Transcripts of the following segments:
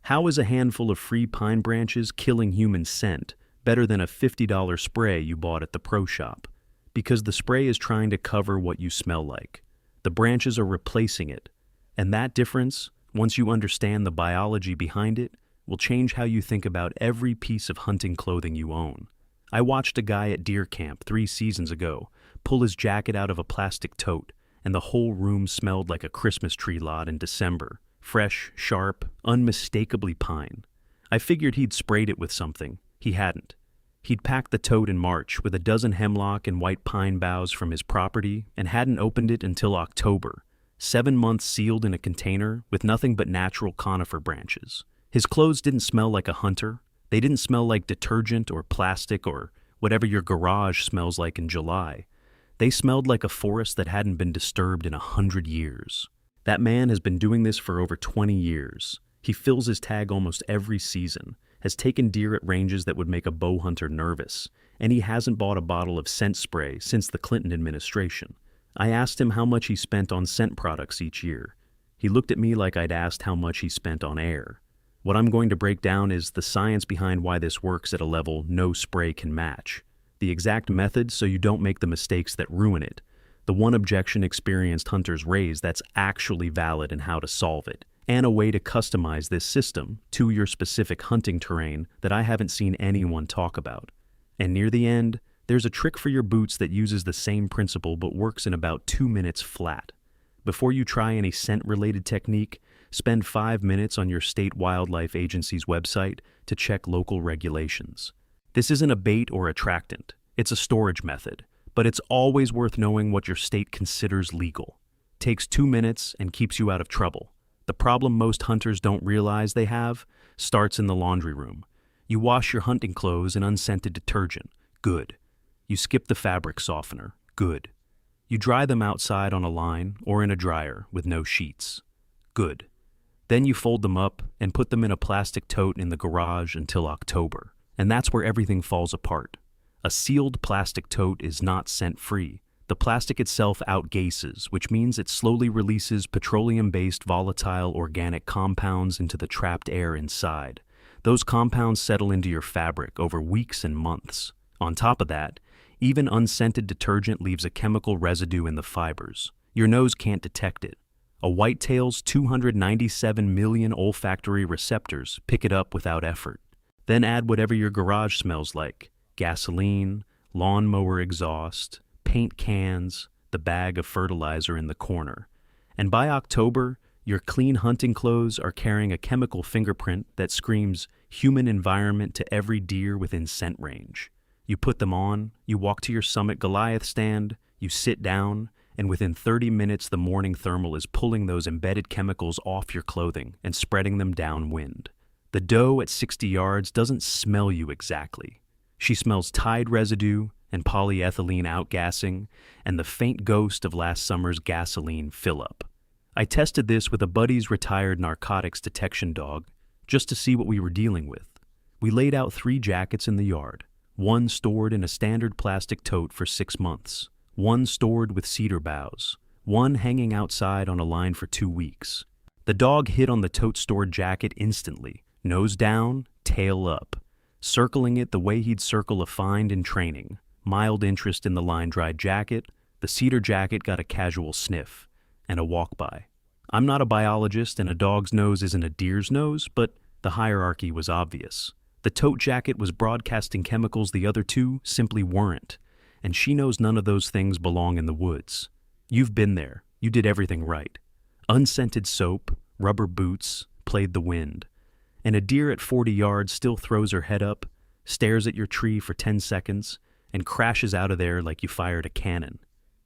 How is a handful of free pine branches killing human scent better than a $50 spray you bought at the pro shop? Because the spray is trying to cover what you smell like. The branches are replacing it. And that difference, once you understand the biology behind it, will change how you think about every piece of hunting clothing you own. I watched a guy at deer camp 3 seasons ago pull his jacket out of a plastic tote, and the whole room smelled like a Christmas tree lot in December. Fresh, sharp, unmistakably pine. I figured he'd sprayed it with something. He hadn't. He'd packed the tote in March with a dozen hemlock and white pine boughs from his property and hadn't opened it until October. 7 months sealed in a container with nothing but natural conifer branches. His clothes didn't smell like a hunter. They didn't smell like detergent or plastic or whatever your garage smells like in July. They smelled like a forest that hadn't been disturbed in 100 years. That man has been doing this for over 20 years. He fills his tag almost every season, has taken deer at ranges that would make a bow hunter nervous, and he hasn't bought a bottle of scent spray since the Clinton administration. I asked him how much he spent on scent products each year. He looked at me like I'd asked how much he spent on air. What I'm going to break down is the science behind why this works at a level no spray can match. The exact method so you don't make the mistakes that ruin it. The one objection experienced hunters raise that's actually valid and how to solve it, and a way to customize this system to your specific hunting terrain that I haven't seen anyone talk about. And near the end, there's a trick for your boots that uses the same principle but works in about 2 minutes flat. Before you try any scent-related technique, spend 5 minutes on your state wildlife agency's website to check local regulations. This isn't a bait or attractant, it's a storage method. But it's always worth knowing what your state considers legal. Takes 2 minutes and keeps you out of trouble. The problem most hunters don't realize they have starts in the laundry room. You wash your hunting clothes in unscented detergent. Good. You skip the fabric softener. Good. You dry them outside on a line or in a dryer with no sheets. Good. Then you fold them up and put them in a plastic tote in the garage until October. And that's where everything falls apart. A sealed plastic tote is not scent-free. The plastic itself outgases, which means it slowly releases petroleum-based volatile organic compounds into the trapped air inside. Those compounds settle into your fabric over weeks and months. On top of that, even unscented detergent leaves a chemical residue in the fibers. Your nose can't detect it. A whitetail's 297 million olfactory receptors pick it up without effort. Then add whatever your garage smells like. Gasoline, lawnmower exhaust, paint cans, the bag of fertilizer in the corner. And by October, your clean hunting clothes are carrying a chemical fingerprint that screams human environment to every deer within scent range. You put them on, you walk to your Summit Goliath stand, you sit down, and within 30 minutes the morning thermal is pulling those embedded chemicals off your clothing and spreading them downwind. The doe at 60 yards doesn't smell you exactly. She smells Tide residue and polyethylene outgassing and the faint ghost of last summer's gasoline fill-up. I tested this with a buddy's retired narcotics detection dog just to see what we were dealing with. We laid out 3 jackets in the yard, one stored in a standard plastic tote for 6 months, one stored with cedar boughs, one hanging outside on a line for 2 weeks. The dog hit on the tote-stored jacket instantly, nose down, tail up, circling it the way he'd circle a find in training. Mild interest in the line-dried jacket, the cedar jacket got a casual sniff, and a walk-by. I'm not a biologist and a dog's nose isn't a deer's nose, but the hierarchy was obvious. The tote jacket was broadcasting chemicals the other 2 simply weren't, and she knows none of those things belong in the woods. You've been there. You did everything right. Unscented soap, rubber boots, played the wind. And a deer at 40 yards still throws her head up, stares at your tree for 10 seconds, and crashes out of there like you fired a cannon.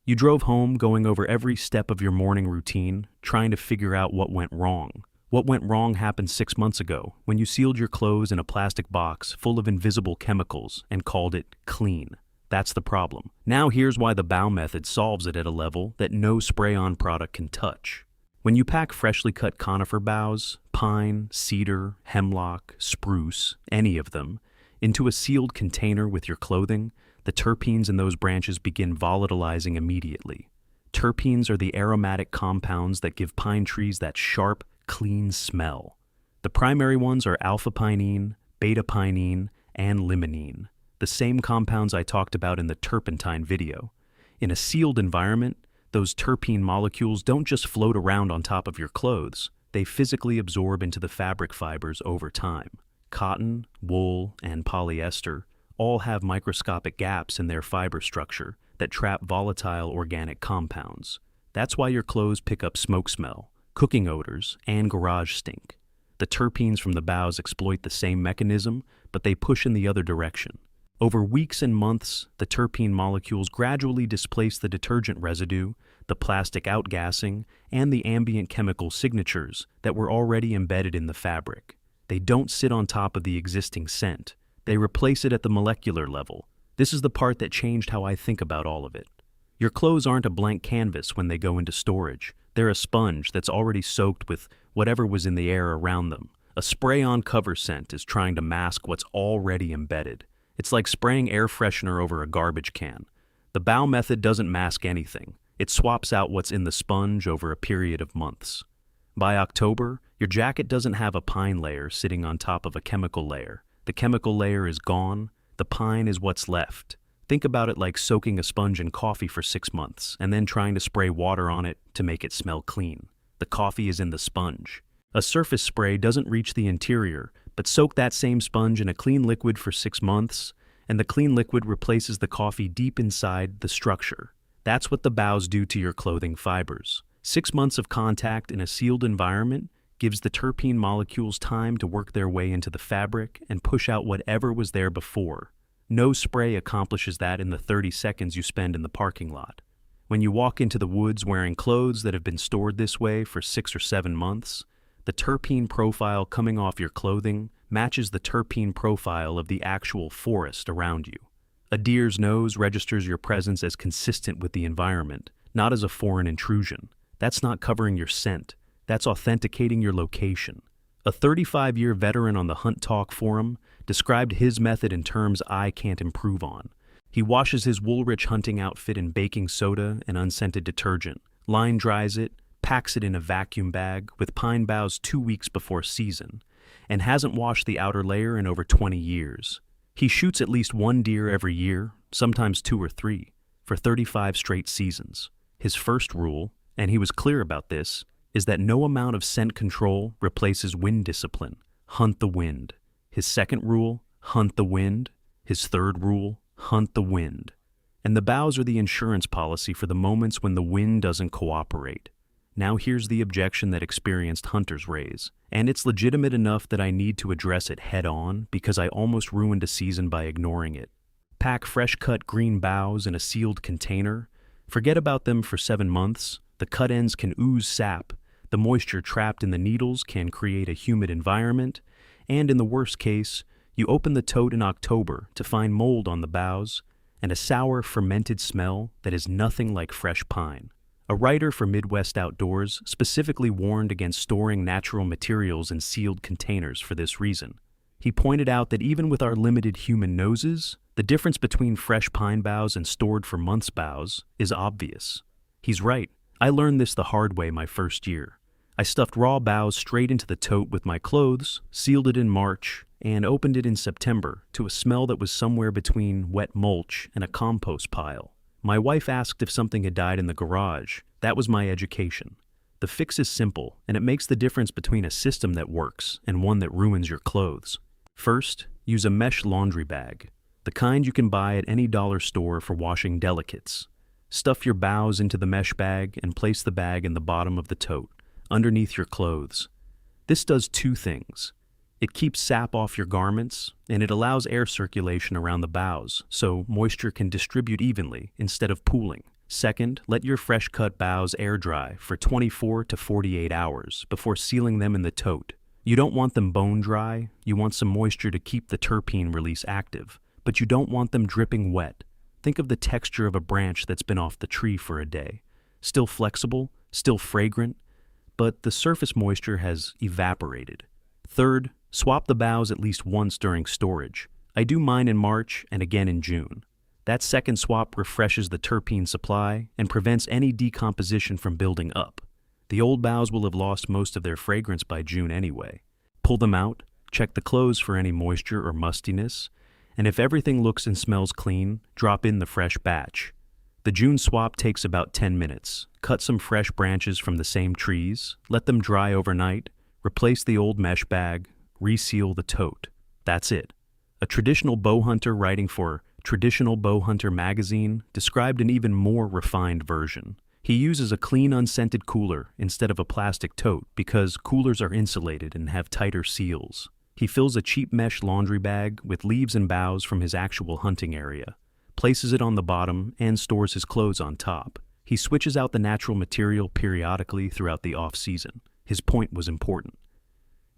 You drove home going over every step of your morning routine, trying to figure out what went wrong. What went wrong happened 6 months ago when you sealed your clothes in a plastic box full of invisible chemicals and called it clean. That's the problem. Now here's why the bough method solves it at a level that no spray-on product can touch. When you pack freshly cut conifer boughs, pine, cedar, hemlock, spruce, any of them, into a sealed container with your clothing, the terpenes in those branches begin volatilizing immediately. Terpenes are the aromatic compounds that give pine trees that sharp, clean smell. The primary ones are alpha-pinene, beta-pinene, and limonene, the same compounds I talked about in the turpentine video. In a sealed environment, those terpene molecules don't just float around on top of your clothes, they physically absorb into the fabric fibers over time. Cotton, wool, and polyester all have microscopic gaps in their fiber structure that trap volatile organic compounds. That's why your clothes pick up smoke smell, cooking odors, and garage stink. The terpenes from the boughs exploit the same mechanism, but they push in the other direction. Over weeks and months, the terpene molecules gradually displace the detergent residue, the plastic outgassing, and the ambient chemical signatures that were already embedded in the fabric. They don't sit on top of the existing scent. They replace it at the molecular level. This is the part that changed how I think about all of it. Your clothes aren't a blank canvas when they go into storage. They're a sponge that's already soaked with whatever was in the air around them. A spray-on cover scent is trying to mask what's already embedded. It's like spraying air freshener over a garbage can. The bough method doesn't mask anything. It swaps out what's in the sponge over a period of months. By October, your jacket doesn't have a pine layer sitting on top of a chemical layer. The chemical layer is gone. The pine is what's left. Think about it like soaking a sponge in coffee for 6 months and then trying to spray water on it to make it smell clean. The coffee is in the sponge. A surface spray doesn't reach the interior, but soak that same sponge in a clean liquid for 6 months, and the clean liquid replaces the coffee deep inside the structure. That's what the boughs do to your clothing fibers. 6 months of contact in a sealed environment gives the terpene molecules time to work their way into the fabric and push out whatever was there before. No spray accomplishes that in the 30 seconds you spend in the parking lot. When you walk into the woods wearing clothes that have been stored this way for 6 or 7 months, the terpene profile coming off your clothing matches the terpene profile of the actual forest around you. A deer's nose registers your presence as consistent with the environment, not as a foreign intrusion. That's not covering your scent. That's authenticating your location. A 35-year veteran on the Hunt Talk forum described his method in terms I can't improve on. He washes his Woolrich hunting outfit in baking soda and unscented detergent, line dries it, packs it in a vacuum bag with pine boughs 2 weeks before season, and hasn't washed the outer layer in over 20 years. He shoots at least 1 deer every year, sometimes 2 or 3, for 35 straight seasons. His first rule, and he was clear about this, is that no amount of scent control replaces wind discipline. Hunt the wind. His second rule, hunt the wind. His third rule, hunt the wind. And the boughs are the insurance policy for the moments when the wind doesn't cooperate. Now here's the objection that experienced hunters raise, and it's legitimate enough that I need to address it head-on because I almost ruined a season by ignoring it. Pack fresh-cut green boughs in a sealed container. Forget about them for 7 months. The cut ends can ooze sap. The moisture trapped in the needles can create a humid environment, and in the worst case, you open the tote in October to find mold on the boughs and a sour, fermented smell that is nothing like fresh pine. A writer for Midwest Outdoors specifically warned against storing natural materials in sealed containers for this reason. He pointed out that even with our limited human noses, the difference between fresh pine boughs and stored for months boughs is obvious. He's right. I learned this the hard way my first year. I stuffed raw boughs straight into the tote with my clothes, sealed it in March, and opened it in September to a smell that was somewhere between wet mulch and a compost pile. My wife asked if something had died in the garage. That was my education. The fix is simple, and it makes the difference between a system that works and one that ruins your clothes. First, use a mesh laundry bag, the kind you can buy at any dollar store for washing delicates. Stuff your boughs into the mesh bag and place the bag in the bottom of the tote, underneath your clothes. This does 2 things. It keeps sap off your garments, and it allows air circulation around the boughs, so moisture can distribute evenly instead of pooling. Second, let your fresh-cut boughs air dry for 24 to 48 hours before sealing them in the tote. You don't want them bone dry, you want some moisture to keep the terpene release active, but you don't want them dripping wet. Think of the texture of a branch that's been off the tree for a day. Still flexible, still fragrant, but the surface moisture has evaporated. Third, swap the boughs at least once during storage. I do mine in March and again in June. That second swap refreshes the terpene supply and prevents any decomposition from building up. The old boughs will have lost most of their fragrance by June anyway. Pull them out, check the clothes for any moisture or mustiness, and if everything looks and smells clean, drop in the fresh batch. The June swap takes about 10 minutes. Cut some fresh branches from the same trees, let them dry overnight, replace the old mesh bag, reseal the tote. That's it. A traditional bow hunter writing for Traditional Bow Hunter magazine described an even more refined version. He uses a clean, unscented cooler instead of a plastic tote because coolers are insulated and have tighter seals. He fills a cheap mesh laundry bag with leaves and boughs from his actual hunting area, places it on the bottom, and stores his clothes on top. He switches out the natural material periodically throughout the off-season. His point was important.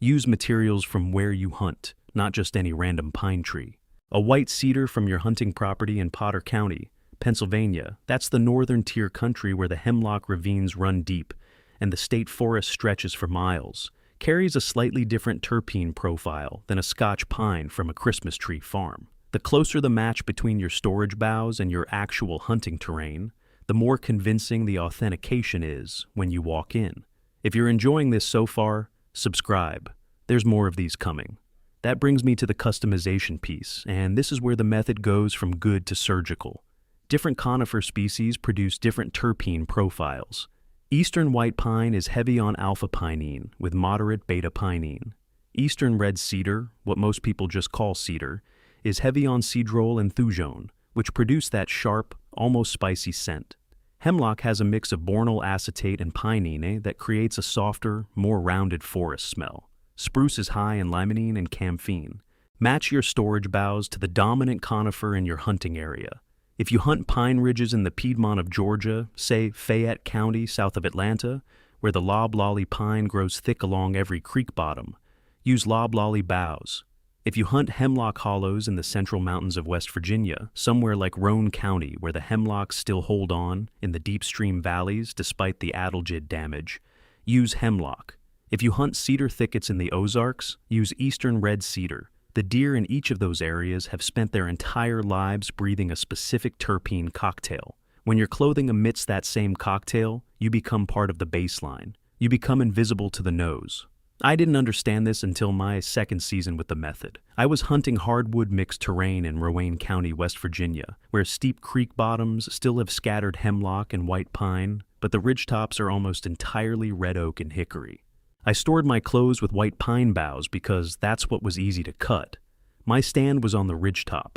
Use materials from where you hunt, not just any random pine tree. A white cedar from your hunting property in Potter County, Pennsylvania, that's the northern tier country where the hemlock ravines run deep and the state forest stretches for miles, carries a slightly different terpene profile than a Scotch pine from a Christmas tree farm. The closer the match between your storage boughs and your actual hunting terrain, the more convincing the authentication is when you walk in. If you're enjoying this so far, subscribe. There's more of these coming. That brings me to the customization piece, and this is where the method goes from good to surgical. Different conifer species produce different terpene profiles. Eastern white pine is heavy on alpha-pinene with moderate beta-pinene. Eastern red cedar, what most people just call cedar, is heavy on cedrol and thujone, which produce that sharp, almost spicy scent. Hemlock has a mix of bornyl acetate and pinene that creates a softer, more rounded forest smell. Spruce is high in limonene and camphene. Match your storage boughs to the dominant conifer in your hunting area. If you hunt pine ridges in the Piedmont of Georgia, say Fayette County south of Atlanta, where the loblolly pine grows thick along every creek bottom, use loblolly boughs. If you hunt hemlock hollows in the central mountains of West Virginia, somewhere like Roane County where the hemlocks still hold on in the deep stream valleys despite the adelgid damage, use hemlock. If you hunt cedar thickets in the Ozarks, use eastern red cedar. The deer in each of those areas have spent their entire lives breathing a specific terpene cocktail. When your clothing emits that same cocktail, you become part of the baseline. You become invisible to the nose. I didn't understand this until my second season with the method. I was hunting hardwood mixed terrain in Roane County, West Virginia, where steep creek bottoms still have scattered hemlock and white pine, but the ridgetops are almost entirely red oak and hickory. I stored my clothes with white pine boughs because that's what was easy to cut. My stand was on the ridgetop.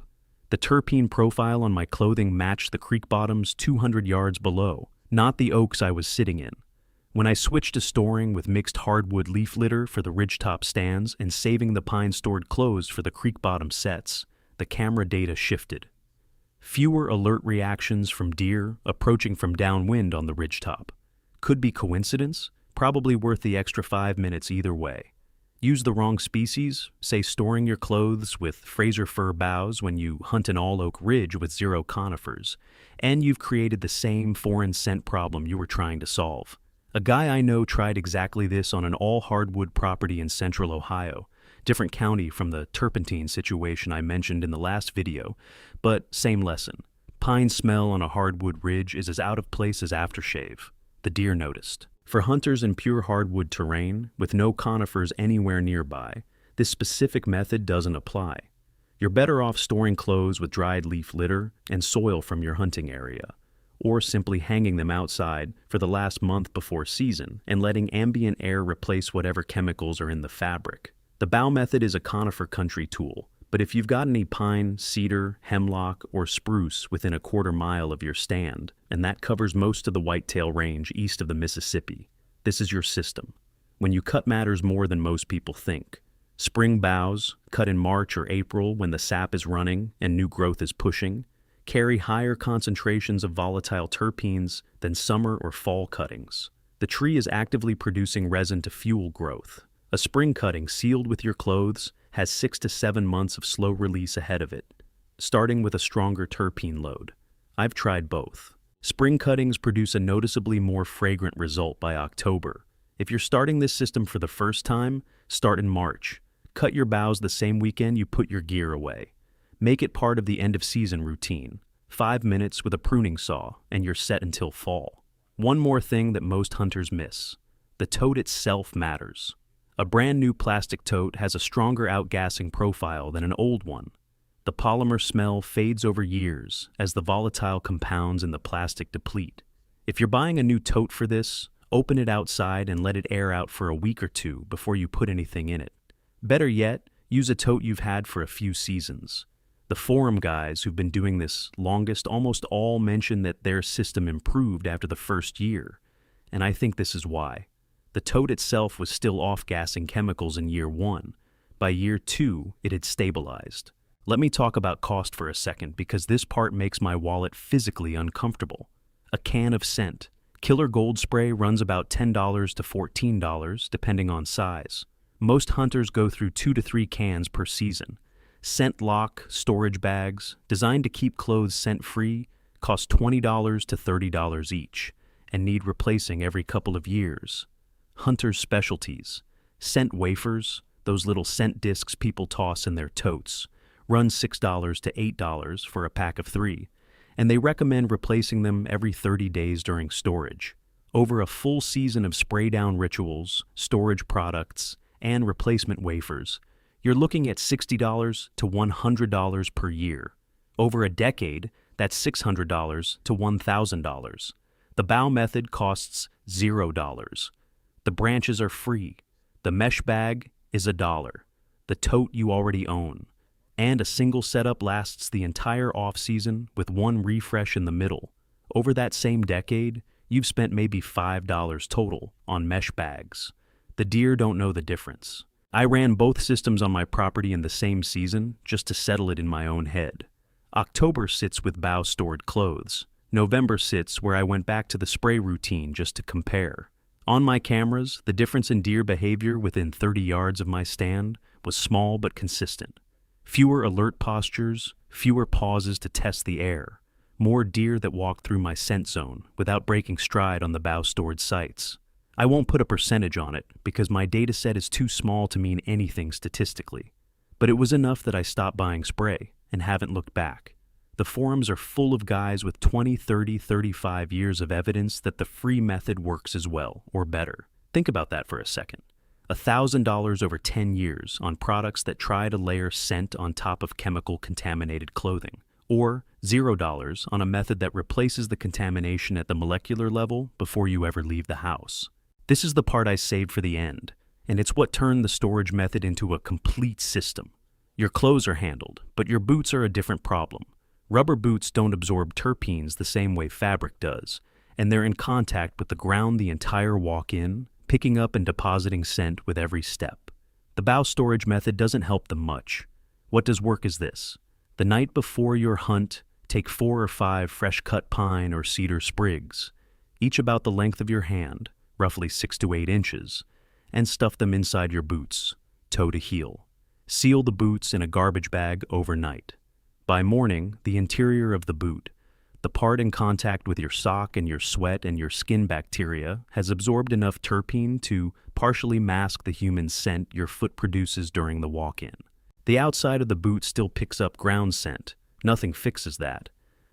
The terpene profile on my clothing matched the creek bottoms 200 yards below, not the oaks I was sitting in. When I switched to storing with mixed hardwood leaf litter for the ridgetop stands and saving the pine-stored clothes for the creek bottom sets, the camera data shifted. Fewer alert reactions from deer approaching from downwind on the ridgetop. Could be coincidence? Probably worth the extra 5 minutes either way. Use the wrong species, say storing your clothes with Fraser fir boughs when you hunt an all-oak ridge with 0 conifers, and you've created the same foreign scent problem you were trying to solve. A guy I know tried exactly this on an all-hardwood property in central Ohio, different county from the turpentine situation I mentioned in the last video, but same lesson. Pine smell on a hardwood ridge is as out of place as aftershave. The deer noticed. For hunters in pure hardwood terrain, with no conifers anywhere nearby, this specific method doesn't apply. You're better off storing clothes with dried leaf litter and soil from your hunting area, or simply hanging them outside for the last month before season and letting ambient air replace whatever chemicals are in the fabric. The bough method is a conifer country tool, but if you've got any pine, cedar, hemlock, or spruce within a quarter mile of your stand, and that covers most of the whitetail range east of the Mississippi, this is your system. When you cut matters more than most people think. Spring boughs, cut in March or April when the sap is running and new growth is pushing, carry higher concentrations of volatile terpenes than summer or fall cuttings. The tree is actively producing resin to fuel growth. A spring cutting sealed with your clothes has 6 to 7 months of slow release ahead of it, starting with a stronger terpene load. I've tried both. Spring cuttings produce a noticeably more fragrant result by October. If you're starting this system for the first time, start in March. Cut your boughs the same weekend you put your gear away. Make it part of the end-of-season routine. 5 minutes with a pruning saw, and you're set until fall. One more thing that most hunters miss. The tote itself matters. A brand new plastic tote has a stronger outgassing profile than an old one. The polymer smell fades over years as the volatile compounds in the plastic deplete. If you're buying a new tote for this, open it outside and let it air out for a week or two before you put anything in it. Better yet, use a tote you've had for a few seasons. The forum guys who've been doing this longest almost all mention that their system improved after the first year, and I think this is why. The tote itself was still off-gassing chemicals in year 1. By year 2, it had stabilized. Let me talk about cost for a second because this part makes my wallet physically uncomfortable. A can of scent. Killer Gold spray runs about $10 to $14 depending on size. Most hunters go through 2 to 3 cans per season. Scent lock storage bags, designed to keep clothes scent-free, cost $20 to $30 each and need replacing every couple of years. Hunter's specialties. Scent wafers, those little scent discs people toss in their totes, run $6 to $8 for a pack of 3, and they recommend replacing them every 30 days during storage. Over a full season of spray-down rituals, storage products, and replacement wafers, you're looking at $60 to $100 per year. Over a decade, that's $600 to $1,000. The bough method costs $0. The branches are free. The mesh bag is $1. The tote you already own. And a single setup lasts the entire off-season with one refresh in the middle. Over that same decade, you've spent maybe $5 total on mesh bags. The deer don't know the difference. I ran both systems on my property in the same season just to settle it in my own head. October sits with bough stored clothes. November sits where I went back to the spray routine just to compare. On my cameras, the difference in deer behavior within 30 yards of my stand was small but consistent. Fewer alert postures, fewer pauses to test the air, more deer that walked through my scent zone without breaking stride on the bough-stored sites. I won't put a percentage on it because my data set is too small to mean anything statistically, but it was enough that I stopped buying spray and haven't looked back. The forums are full of guys with 20, 30, 35 years of evidence that the free method works as well or better. Think about that for a second. $1,000 over 10 years on products that try to layer scent on top of chemical-contaminated clothing, or $0 on a method that replaces the contamination at the molecular level before you ever leave the house. This is the part I saved for the end, and it's what turned the storage method into a complete system. Your clothes are handled, but your boots are a different problem. Rubber boots don't absorb terpenes the same way fabric does, and they're in contact with the ground the entire walk in, picking up and depositing scent with every step. The bough storage method doesn't help them much. What does work is this. The night before your hunt, take 4 or 5 fresh-cut pine or cedar sprigs, each about the length of your hand, roughly 6 to 8 inches, and stuff them inside your boots, toe to heel. Seal the boots in a garbage bag overnight. By morning, the interior of the boot, the part in contact with your sock and your sweat and your skin bacteria, has absorbed enough terpene to partially mask the human scent your foot produces during the walk-in. The outside of the boot still picks up ground scent. Nothing fixes that.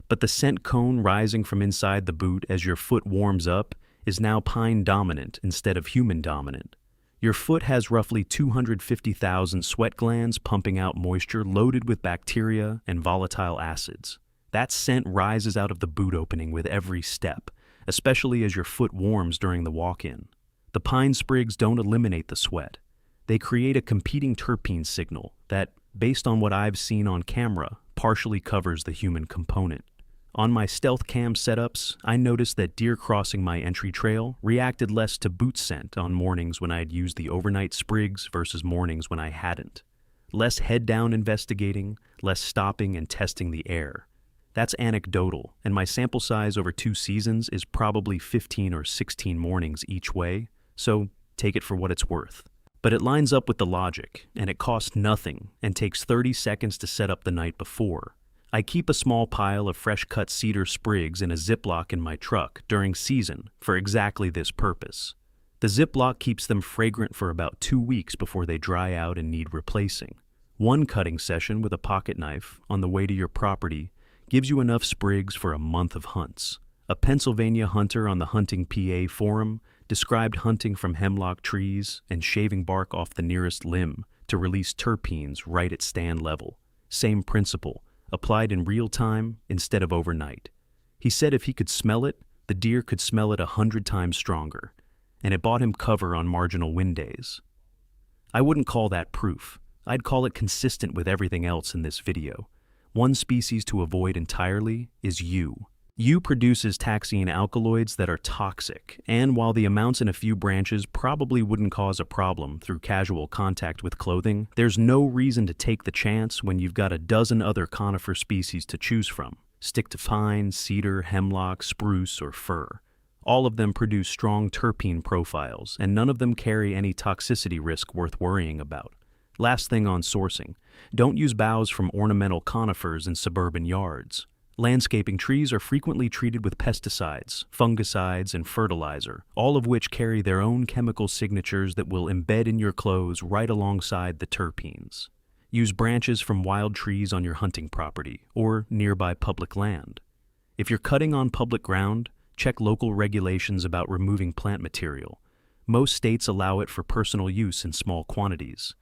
But the scent cone rising from inside the boot as your foot warms up is now pine-dominant instead of human-dominant. Your foot has roughly 250,000 sweat glands pumping out moisture loaded with bacteria and volatile acids. That scent rises out of the boot opening with every step, especially as your foot warms during the walk-in. The pine sprigs don't eliminate the sweat. They create a competing terpene signal that, based on what I've seen on camera, partially covers the human component. On my stealth cam setups, I noticed that deer crossing my entry trail reacted less to boot scent on mornings when I had used the overnight sprigs versus mornings when I hadn't. Less head-down investigating, less stopping and testing the air. That's anecdotal, and my sample size over 2 seasons is probably 15 or 16 mornings each way, so take it for what it's worth. But it lines up with the logic, and it costs nothing and takes 30 seconds to set up the night before. I keep a small pile of fresh-cut cedar sprigs in a Ziploc in my truck during season for exactly this purpose. The Ziploc keeps them fragrant for about 2 weeks before they dry out and need replacing. One cutting session with a pocket knife on the way to your property gives you enough sprigs for a month of hunts. A Pennsylvania hunter on the Hunting PA forum described hunting from hemlock trees and shaving bark off the nearest limb to release terpenes right at stand level. Same principle, applied in real time instead of overnight. He said if he could smell it, the deer could smell it 100 times stronger, and it bought him cover on marginal wind days. I wouldn't call that proof. I'd call it consistent with everything else in this video. One species to avoid entirely is yew. Yew produces taxine alkaloids that are toxic, and while the amounts in a few branches probably wouldn't cause a problem through casual contact with clothing, there's no reason to take the chance when you've got a dozen other conifer species to choose from. Stick to pine, cedar, hemlock, spruce, or fir. All of them produce strong terpene profiles, and none of them carry any toxicity risk worth worrying about. Last thing on sourcing, don't use boughs from ornamental conifers in suburban yards. Landscaping trees are frequently treated with pesticides, fungicides, and fertilizer, all of which carry their own chemical signatures that will embed in your clothes right alongside the terpenes. Use branches from wild trees on your hunting property or nearby public land. If you're cutting on public ground, check local regulations about removing plant material. Most states allow it for personal use in small quantities,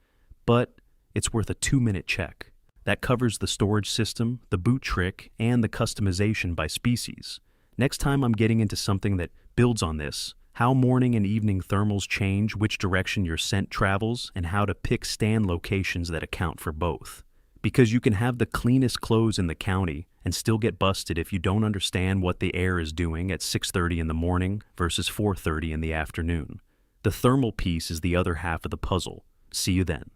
but it's worth a 2-minute check. That covers the storage system, the boot trick, and the customization by species. Next time I'm getting into something that builds on this, how morning and evening thermals change which direction your scent travels, and how to pick stand locations that account for both. Because you can have the cleanest clothes in the county and still get busted if you don't understand what the air is doing at 6:30 in the morning versus 4:30 in the afternoon. The thermal piece is the other half of the puzzle. See you then.